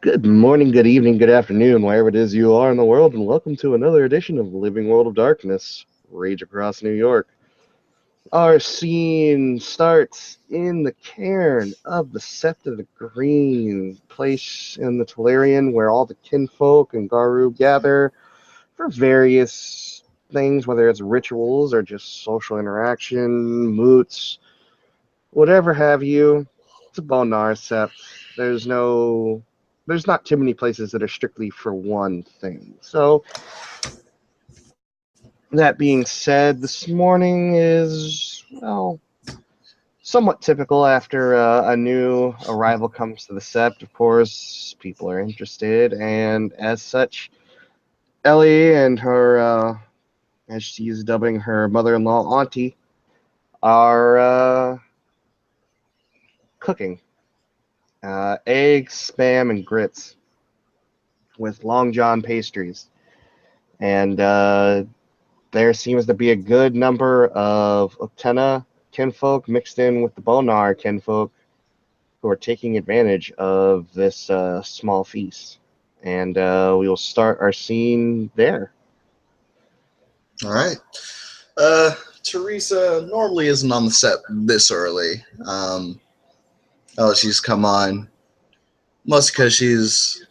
Good morning, good evening, good afternoon, wherever it is you are in the world, and welcome to another edition of Living World of Darkness, Rage Across New York. Our scene starts in the cairn of the Sept of the Green, place in the Tolarian where all the kinfolk and Garu gather for various things, whether it's rituals or just social interaction, moots, whatever have you. It's a Bonar Sept. There's not too many places that are strictly for one thing. So that being said, this morning is, well, somewhat typical after a new arrival comes to the Sept. Of course, people are interested, and as such, Ellie and her, as she's dubbing her mother-in-law auntie, are cooking eggs, spam, and grits with Long John pastries. And there seems to be a good number of Uktena kinfolk mixed in with the Bonar kinfolk who are taking advantage of this small feast. And we will start our scene there. All right. Teresa normally isn't on the set this early. She's come on mostly because she's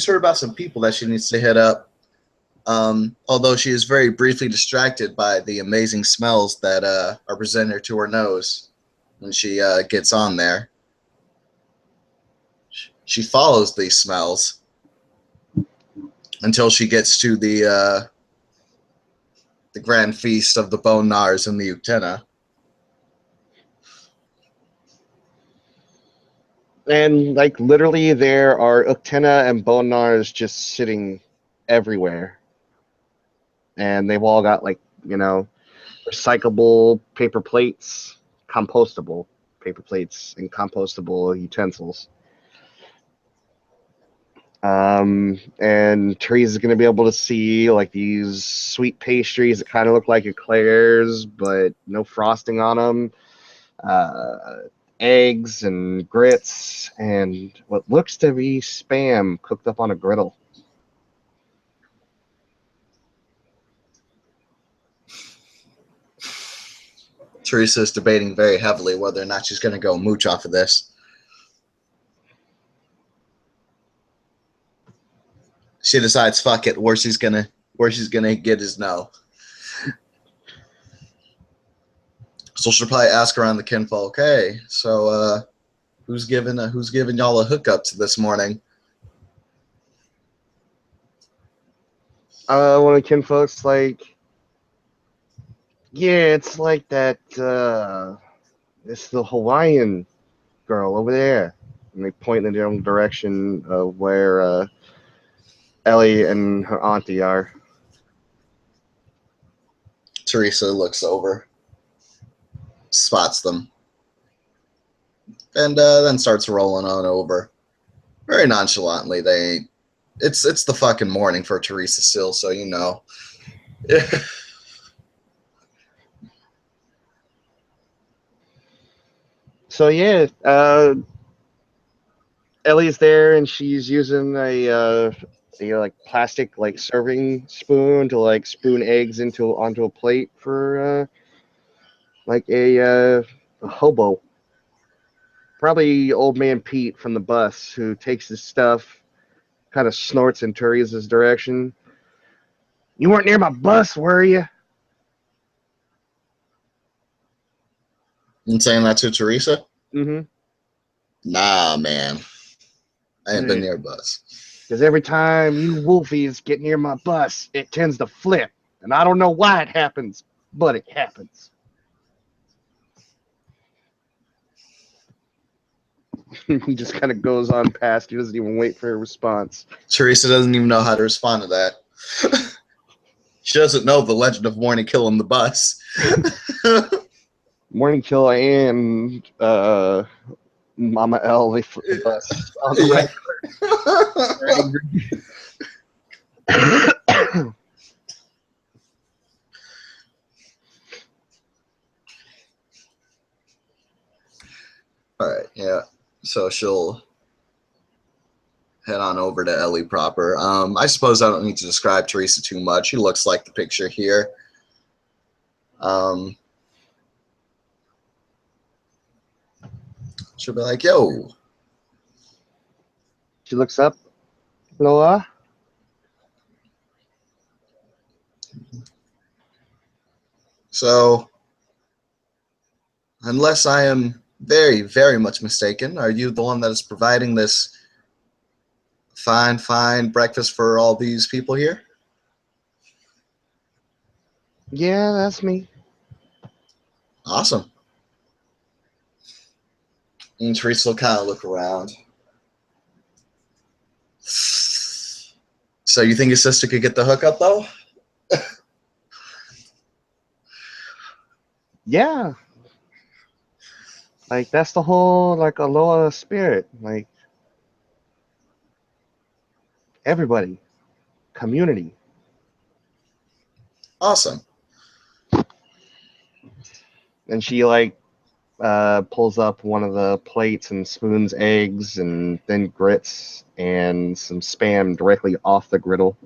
heard about some people that she needs to hit up. Although she is very briefly distracted by the amazing smells that are presented to her nose when she gets on there. She follows these smells until she gets to the grand feast of the Bonars and the Uktena. And like literally, there are Uktena and Bonars just sitting everywhere, and they've all got recyclable paper plates, compostable paper plates, and compostable utensils. And Teresa's going to be able to see like these sweet pastries that kind of look like eclairs, but no frosting on them. Eggs and grits and what looks to be spam cooked up on a griddle. Teresa is debating very heavily whether or not she's going to go mooch off of this. She decides, fuck it, where she's gonna get is no. So she'll probably ask around the kinfolk, hey, so who's giving y'all a hookup this morning? One of the kinfolk's like, yeah, it's like that. It's the Hawaiian girl over there, and they point in the general direction of where Ellie and her auntie are. Teresa looks over, spots them, and then starts rolling on over. Very nonchalantly, it's the fucking morning for Teresa still, so you know. So yeah, Ellie's there, and she's using a like plastic like serving spoon to like spoon eggs onto a plate for like a hobo. Probably old man Pete from the bus who takes his stuff, kind of snorts in Teresa's direction. You weren't near my bus, were you? And saying that to Teresa? Mm-hmm. Nah, man. I ain't been near a bus. Because every time you wolfies get near my bus, it tends to flip. And I don't know why it happens, but it happens. He just kind of goes on past. He doesn't even wait for a response. Teresa doesn't even know how to respond to that. She doesn't know the legend of Morning Kill on the bus. Morning Kill and Mama L, they flip the bus on the record. All right, yeah. So she'll head on over to Ellie proper. I suppose I don't need to describe Teresa too much. She looks like the picture here. She'll be like, yo. She looks up. Loa. So, unless I am very, very much mistaken, are you the one that is providing this fine breakfast for all these people here? Yeah, that's me. Awesome. And Teresa will kind of look around. So you think your sister could get the hookup, though? Yeah. Like, that's the whole, like, Aloha spirit. Like, everybody. Community. Awesome. And she, like, pulls up one of the plates and spoons eggs and then grits and some spam directly off the griddle.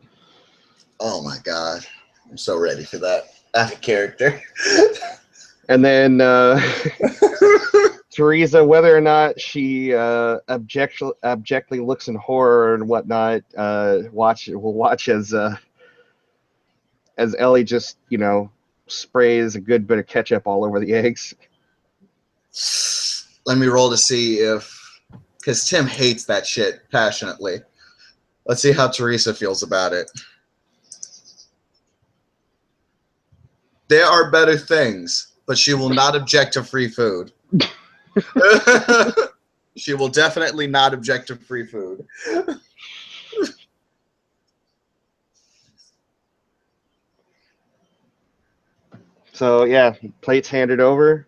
Oh my god. I'm so ready for that. Out of character. And then Teresa, whether or not she abjectly looks in horror and whatnot, will watch as Ellie just, sprays a good bit of ketchup all over the eggs. Let me roll to see if, because Tim hates that shit passionately. Let's see how Teresa feels about it. There are better things, but she will not object to free food. She will definitely not object to free food. So yeah, plates handed over.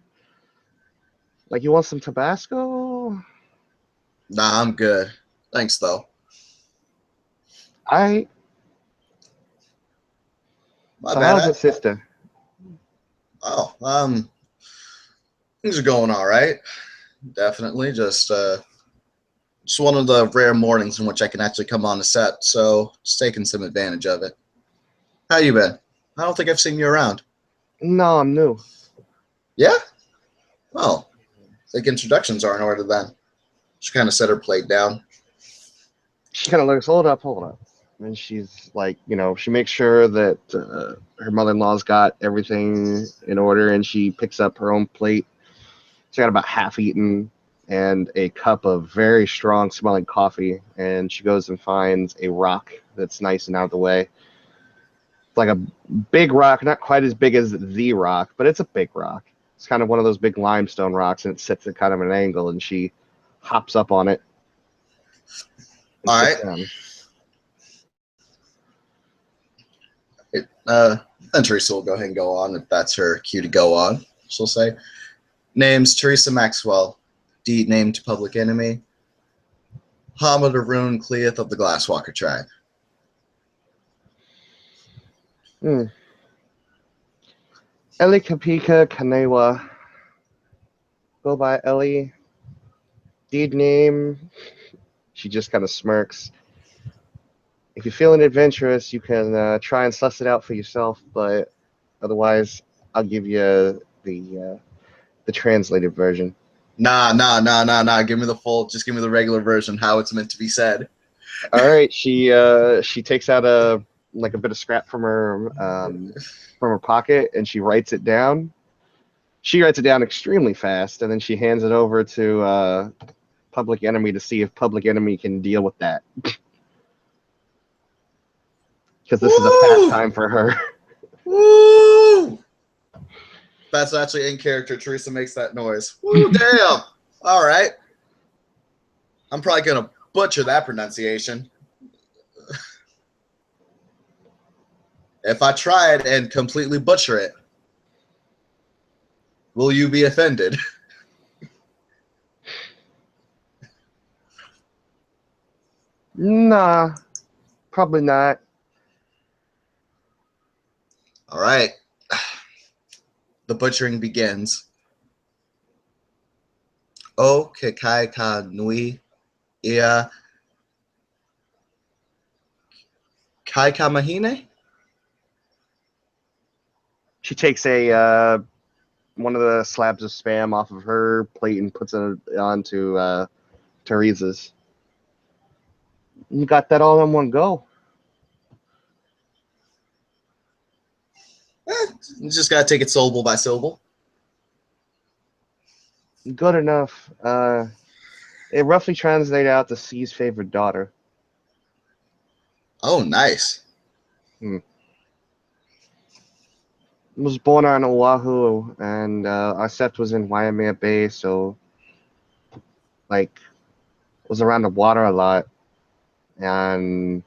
Like, you want some Tabasco? Nah, I'm good. Thanks, though. I. My So bad. how's it, sister? Things are going all right. Definitely. Just one of the rare mornings in which I can actually come on the set, so just taking some advantage of it. How you been? I don't think I've seen you around. No, I'm new. Yeah? Well, I think introductions are in order then. She kind of set her plate down. She kind of looks, hold up. And she's like, she makes sure that her mother-in-law's got everything in order, and she picks up her own plate. She got about half eaten and a cup of very strong smelling coffee, and she goes and finds a rock that's nice and out of the way. It's like a big rock, not quite as big as the rock, but it's a big rock. It's kind of one of those big limestone rocks, and it sits at kind of an angle, and she hops up on it and All sits right. down. Then Teresa will go ahead and go on if that's her cue to go on. She'll say, name's Teresa Maxwell, deed named Public Enemy, Hamid Arun Cleeth of the Glasswalker tribe. Ellie Kapika Kanewa. Go by Ellie. Deed name. She just kind of smirks. If you're feeling adventurous, you can try and suss it out for yourself, but otherwise, I'll give you the translated version. Nah. Give me the full, just give me the regular version, how it's meant to be said. All right, she takes out a bit of scrap from her pocket, and she writes it down. She writes it down extremely fast, and then she hands it over to Public Enemy to see if Public Enemy can deal with that. Because this is a pastime for her. Woo! That's actually in character. Teresa makes that noise. Woo, damn. All right. I'm probably going to butcher that pronunciation. If I try it and completely butcher it, will you be offended? Nah, probably not. All right. The butchering begins. O Kekai Ka Nui Ia Kaikamahine? She takes a one of the slabs of spam off of her plate and puts it onto Teresa's. You got that all in one go. You just gotta take it syllable by syllable. Good enough. It roughly translates out to C's favorite daughter. Oh, nice. Was born on Oahu, and our sept was in Waimea Bay, so like was around the water a lot, and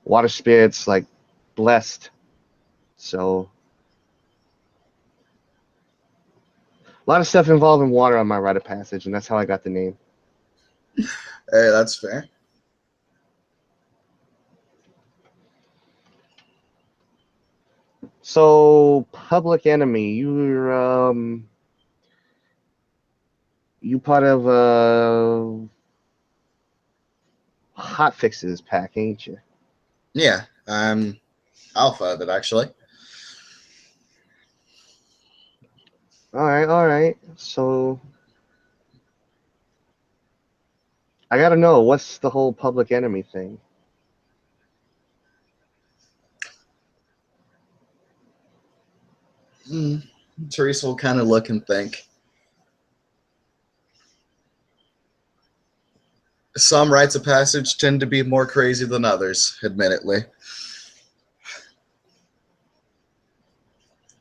water spirits like blessed. So a lot of stuff involving water on my rite of passage, and that's how I got the name. Hey, that's fair. So Public Enemy, you part of Hot Fixes pack, ain't you? Yeah, I'm alpha of it, actually. All right. So I gotta know, what's the whole Public Enemy thing? Teresa will kind of look and think. Some rites of passage tend to be more crazy than others, admittedly.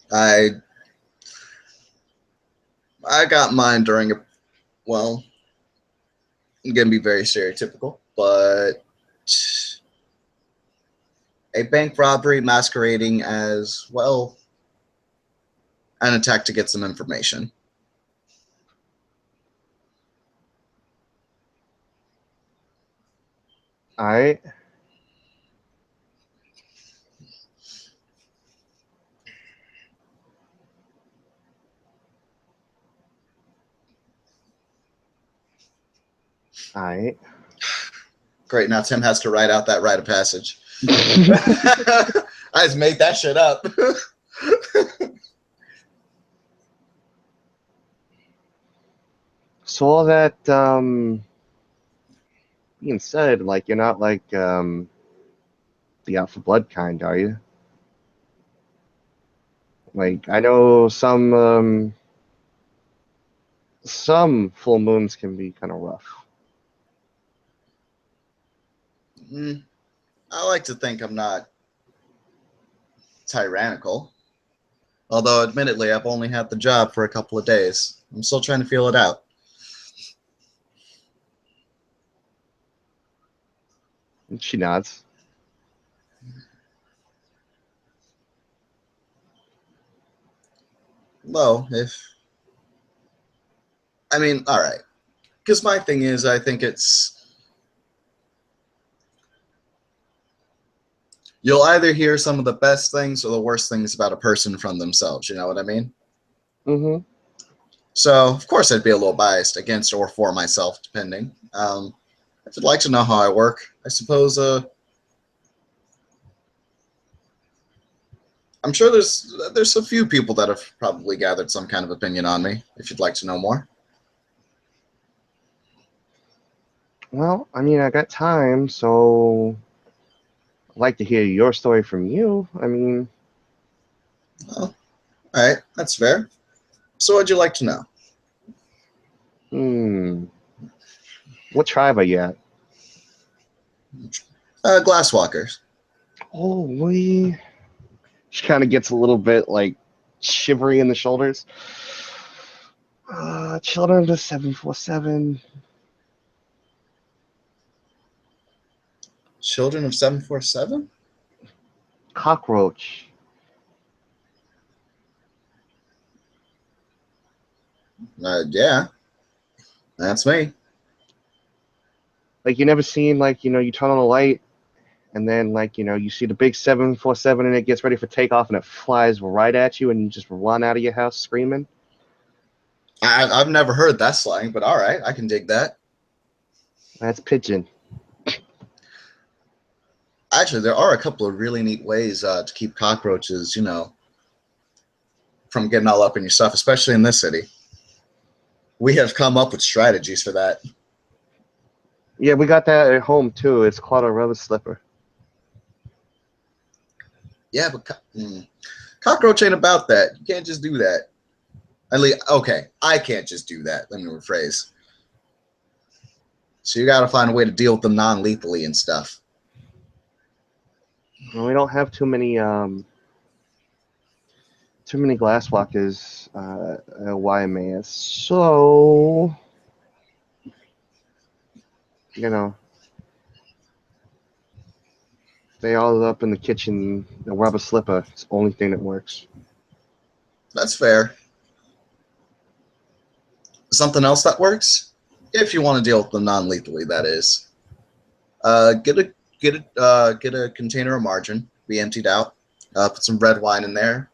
I got mine during well, I'm gonna be very stereotypical, but a bank robbery masquerading as, well, an attack to get some information. All right. All right. Great, now Tim has to write out that rite of passage. I just made that shit up. So all that being said, like, you're not like the Alpha Blood kind, are you? Like, I know some full moons can be kind of rough. I like to think I'm not tyrannical. Although, admittedly, I've only had the job for a couple of days. I'm still trying to feel it out. And she nods. Well, all right. Because my thing is, I think you'll either hear some of the best things or the worst things about a person from themselves. You know what I mean? Mm-hmm. So, of course, I'd be a little biased against or for myself, depending. If you'd like to know how I work, I suppose I'm sure there's a few people that have probably gathered some kind of opinion on me, if you'd like to know more. Well, I mean, I got time, so I'd like to hear your story from you. I mean, Well, all right, that's fair. So what'd you like to know? what tribe are you at? Glasswalkers. Holy. She kind of gets a little bit like shivery in the shoulders. Children of 747. Children of 747? Cockroach. Yeah, that's me. Like, you never seen, like, you turn on a light and then, like, you see the big 747 and it gets ready for takeoff and it flies right at you and you just run out of your house screaming? I've never heard that slang, but all right, I can dig that. That's pigeon. Actually, there are a couple of really neat ways to keep cockroaches, from getting all up in your stuff, especially in this city. We have come up with strategies for that. Yeah, we got that at home too. It's called a rubber slipper. Yeah, but cockroach ain't about that. You can't just do that. At least, okay, I can't just do that. Let me rephrase. So you got to find a way to deal with them non-lethally and stuff. Well, we don't have too many glass walkers at YMAS, so they all up in the kitchen. The rubber slipper is the only thing that works. That's fair. Something else that works, if you want to deal with them non-lethally, that is, get a container of margarine, be emptied out. Put some red wine in there,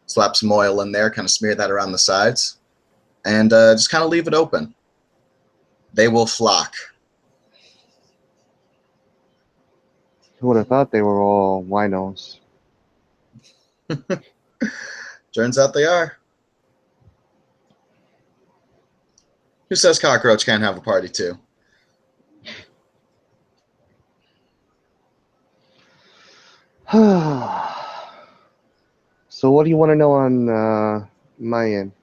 slap some oil in there, kind of smear that around the sides, and just kind of leave it open. They will flock. Who would have thought they were all winos? Turns out they are. Who says cockroach can't have a party too? So what do you want to know on my end?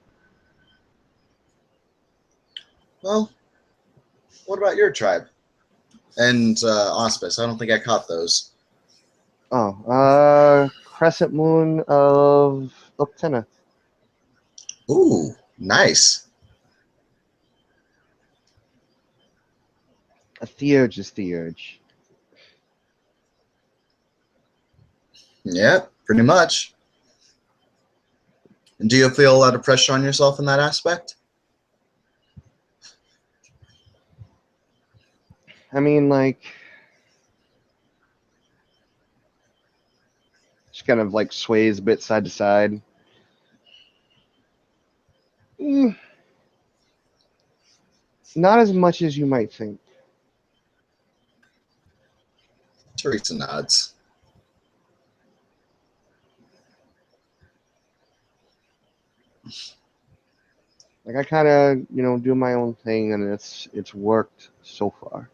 Well, what about your tribe? And auspice. I don't think I caught those. Oh, crescent moon of Octena. Ooh, nice. A theurge is theurge. Yeah, pretty much. And do you feel a lot of pressure on yourself in that aspect? I mean, like, just kind of like sways a bit side to side. Not as much as you might think. Teresa nods. Like I kind of, do my own thing, and it's worked so far.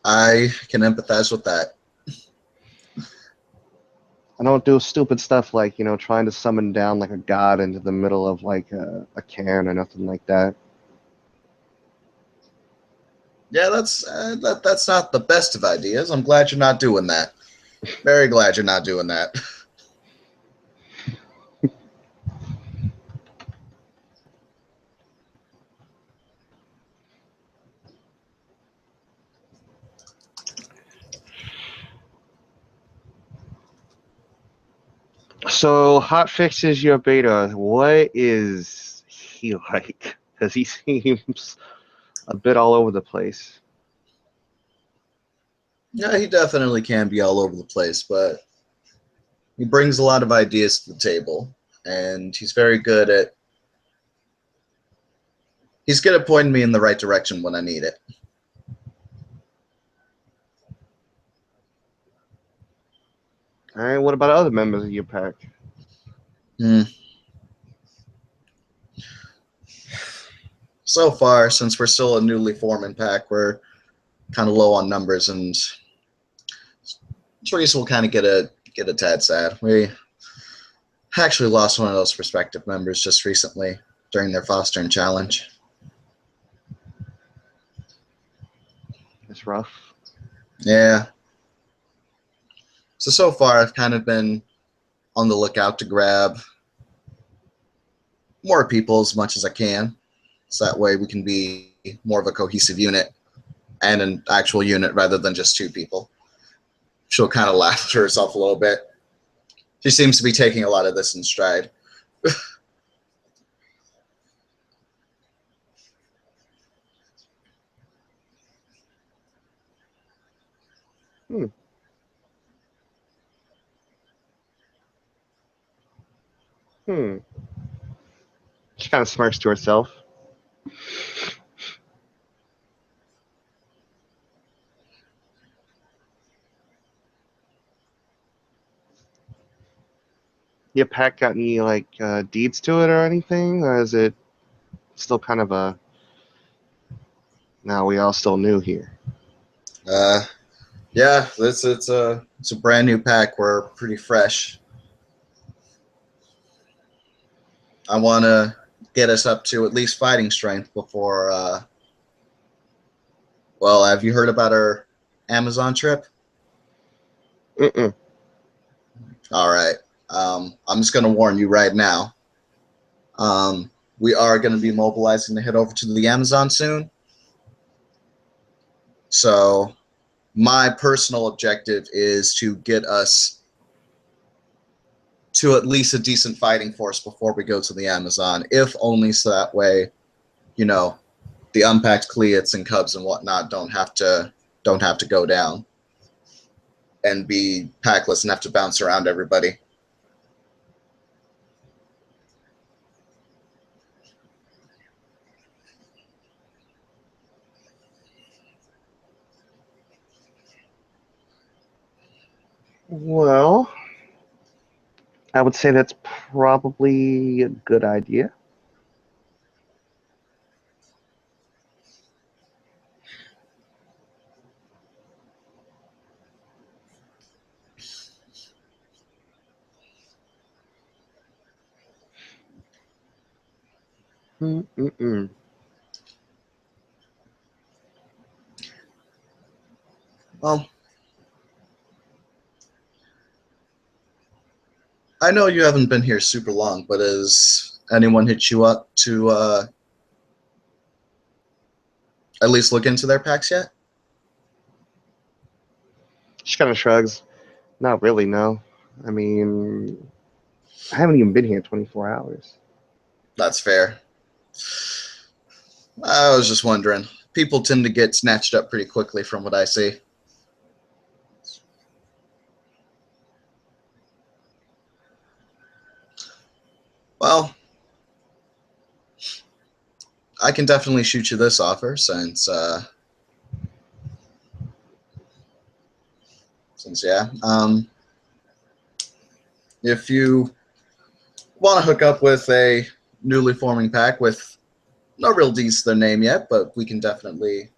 I can empathize with that. I don't do stupid stuff like trying to summon down like a god into the middle of like a cairn or nothing like that. Yeah, that's not the best of ideas. I'm glad you're not doing that. Very glad you're not doing that. So Hotfix is your beta. What is he like? Because he seems a bit all over the place. Yeah, he definitely can be all over the place, but he brings a lot of ideas to the table, and he's good at pointing me in the right direction when I need it. All right, what about other members of your pack? So far, since we're still a newly forming pack, we're kind of low on numbers, and Teresa will kind of get a tad sad. We actually lost one of those prospective members just recently during their fostering challenge. It's rough. Yeah. So far, I've kind of been on the lookout to grab more people as much as I can. So that way we can be more of a cohesive unit and an actual unit rather than just two people. She'll kind of laugh to herself a little bit. She seems to be taking a lot of this in stride. Hmm. She kind of smirks to herself. Your pack got any like deeds to it or anything, or is it still kind of a? Now we all still new here. Uh, yeah, it's a brand new pack. We're pretty fresh. I want to get us up to at least fighting strength before. Well, have you heard about our Amazon trip? Mm-mm. All right. I'm just going to warn you right now. We are going to be mobilizing to head over to the Amazon soon. So, my personal objective is to get us to at least a decent fighting force before we go to the Amazon, if only so that way, you know, the unpacked Cleats and Cubs and whatnot don't have to go down and be packless and have to bounce around everybody. Well, I would say that's probably a good idea. Mm-mm. Well, I know you haven't been here super long, but has anyone hit you up to at least look into their packs yet? She kind of shrugs. Not really, no. I mean, I haven't even been here 24 hours. That's fair. I was just wondering. People tend to get snatched up pretty quickly from what I see. Well, I can definitely shoot you this offer since yeah. If you want to hook up with a newly forming pack with no real D's to their name yet, but we can definitely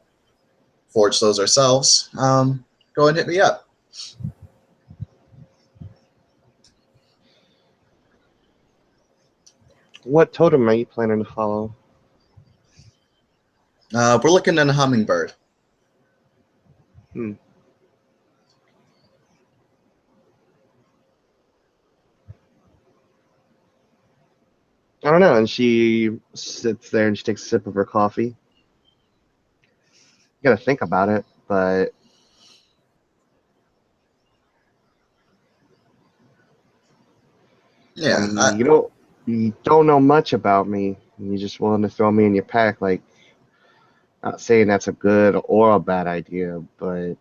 forge those ourselves. Go ahead and hit me up. What totem are you planning to follow? We're looking at a hummingbird. Hmm. I don't know. And she sits there and she takes a sip of her coffee. You gotta think about it, but I Yeah, mean, you don't know much about me, and you just willing to throw me in your pack. Like, not saying that's a good or a bad idea, but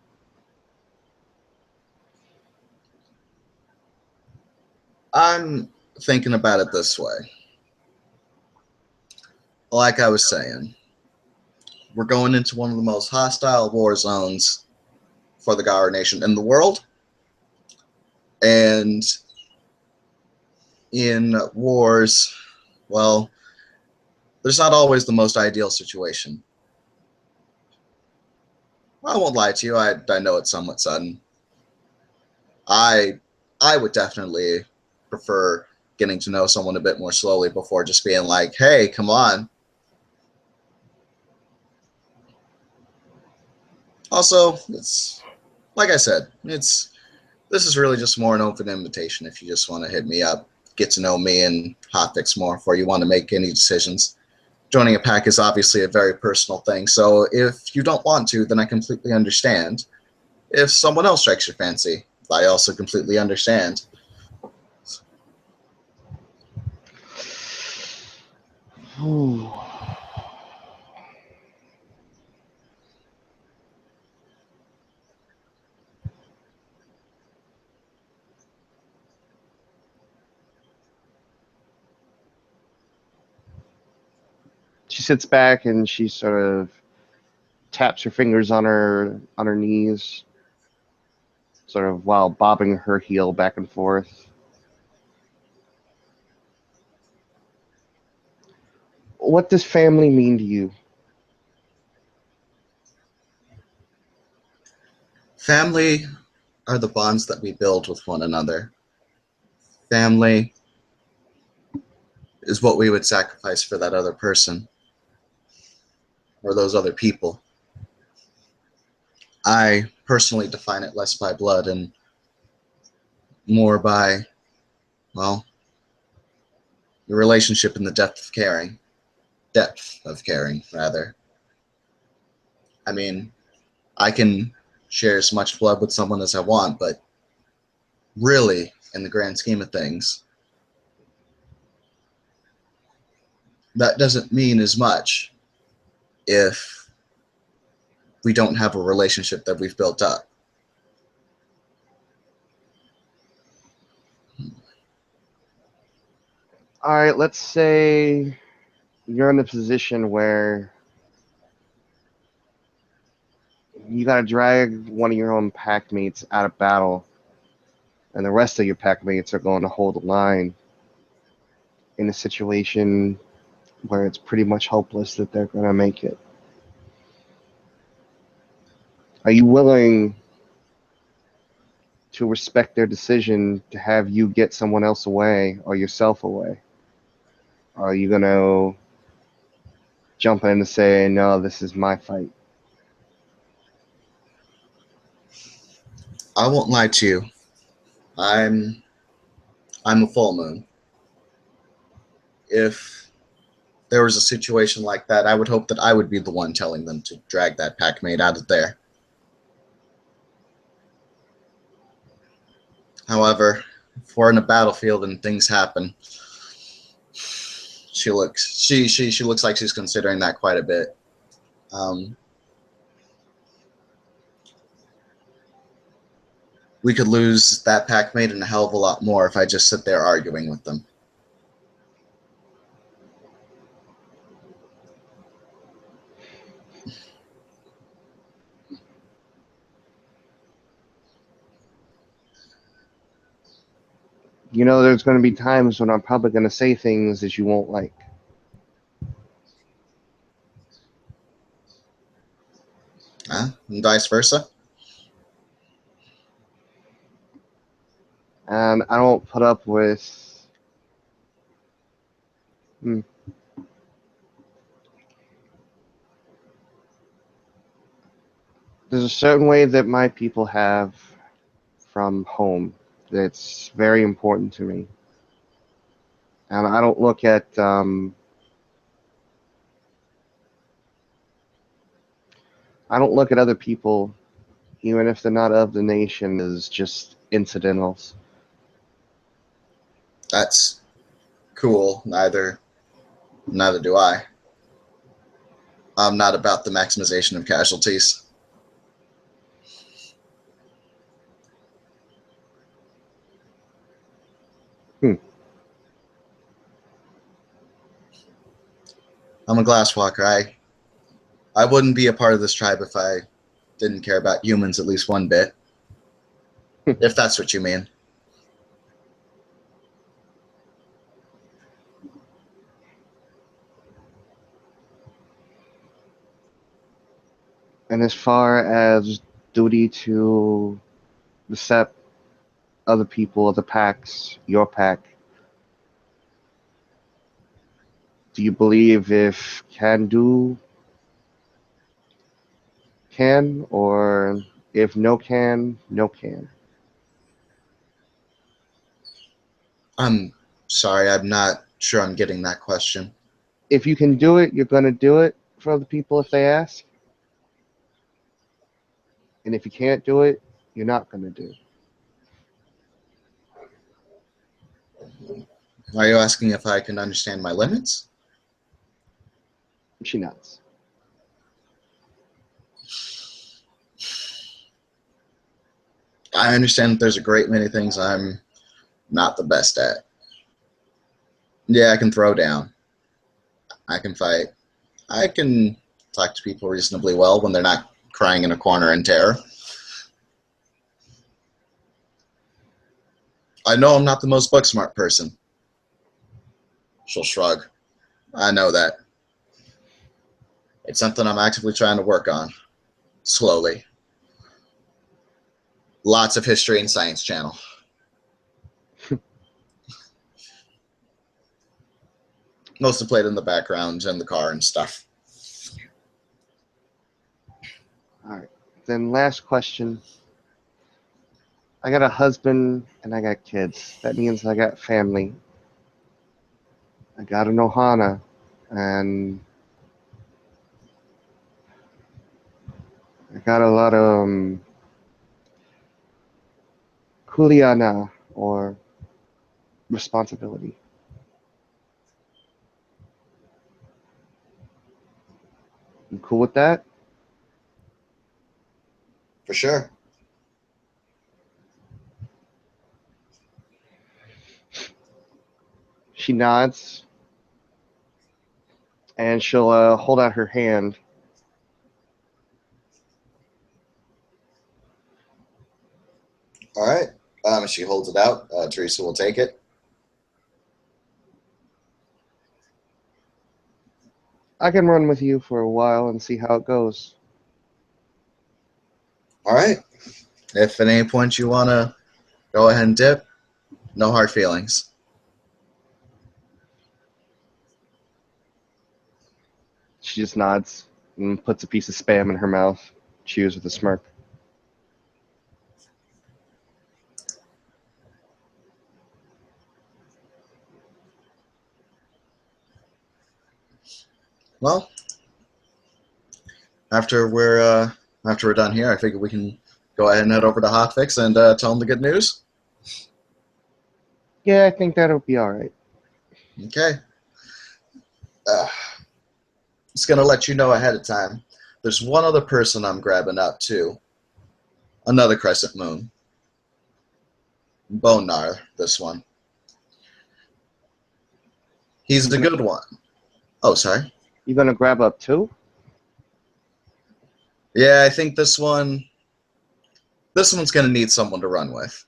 I'm thinking about it this way. Like I was saying, we're going into one of the most hostile war zones for the Gaur Nation in the world. And in wars, well, there's not always the most ideal situation. I won't lie to you, I know it's somewhat sudden. I I would definitely prefer getting to know someone a bit more slowly before just being like, hey, come on. Also, it's like I said, it's this is really just more an open invitation if you just want to hit me up, get to know me and hotfix more before you want to make any decisions. Joining a pack is obviously a very personal thing, so if you don't want to, then I completely understand. If someone else strikes your fancy, I also completely understand. She sits back and she sort of taps her fingers on her knees, sort of while bobbing her heel back and forth. What does family mean to you? Family are the bonds that we build with one another. Family is what we would sacrifice for that other person or those other people. I personally define it less by blood and more by, well, the relationship and the depth of caring. Depth of caring, rather. I mean, I can share as much blood with someone as I want, but really, in the grand scheme of things, that doesn't mean as much if we don't have a relationship that we've built up. All right, let's say you're in a position where you got to drag one of your own pack mates out of battle, and the rest of your pack mates are going to hold the line in a situation where it's pretty much hopeless that they're going to make it. Are you willing to respect their decision to have you get someone else away or yourself away? Or are you going to jump in and say, no, this is my fight? I won't lie to you. I'm a full moon. If there was a situation like that, I would hope that I would be the one telling them to drag that packmate out of there. However, if we're in a battlefield and things happen, she looks like she's considering that quite a bit. We could lose that packmate and a hell of a lot more if I just sit there arguing with them. You know, there's going to be times when I'm probably going to say things that you won't like. And vice versa. And I don't put up with. There's a certain way that my people have from home that's very important to me. And I don't look at other people, even if they're not of the nation, as just incidentals. That's cool. Neither do I. I'm not about the maximization of casualties. I'm a glasswalker. I wouldn't be a part of this tribe if I didn't care about humans at least one bit. If that's what you mean. And as far as duty to the set, other people, other packs, your pack, do you believe if can do can, or if no can, no can? I'm sorry, I'm not sure I'm getting that question. If you can do it, you're going to do it for other people if they ask. And if you can't do it, you're not going to do it. Are you asking if I can understand my limits? She nods. I understand that there's a great many things I'm not the best at. Yeah, I can throw down. I can fight. I can talk to people reasonably well when they're not crying in a corner in terror. I know I'm not the most book-smart person. She'll shrug. I know that. It's something I'm actively trying to work on. Slowly. Lots of history and science channel. Mostly played in the background and the car and stuff. All right. Then last question. I got a husband and I got kids. That means I got family. I got an ohana, and I got a lot of kuleana, or responsibility. You cool with that? For sure. She nods, and she'll hold out her hand. All right. She holds it out. Teresa will take it. I can run with you for a while and see how it goes. All right. If at any point you want to go ahead and dip, no hard feelings. She just nods and puts a piece of Spam in her mouth, chews with a smirk. Well, after we're done here, I figure we can go ahead and head over to Hotfix and tell them the good news. Yeah, I think that'll be all right. Okay. Just gonna let you know ahead of time. There's one other person I'm grabbing up too. Another crescent moon. Bonar, this one. He's the good one. Oh, sorry. You gonna grab up too? Yeah, I think this one's gonna need someone to run with.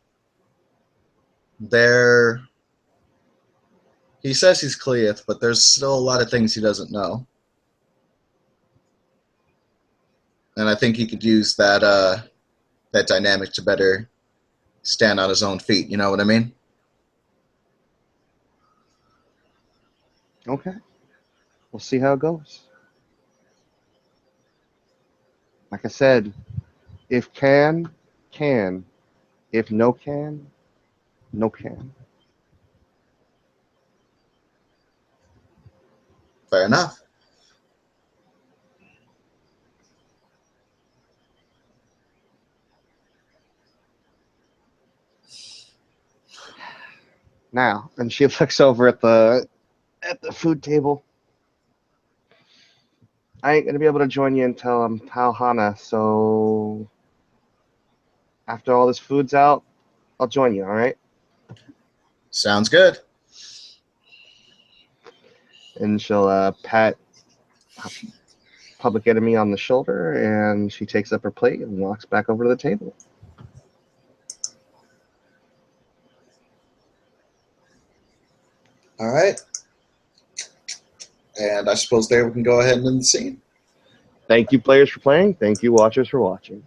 He says he's Cleith, but there's still a lot of things he doesn't know. And I think he could use that dynamic to better stand on his own feet, you know what I mean? Okay. We'll see how it goes. Like I said, if can, can. If no can, no can. Fair enough. Now, and she looks over at the food table. I ain't gonna be able to join you until I'm Palhana, so after all this food's out, I'll join you, all right? Sounds good. And she'll pat Public Enemy on the shoulder, and she takes up her plate and walks back over to the table. All right. And I suppose there we can go ahead and end the scene. Thank you, players, for playing. Thank you, watchers, for watching.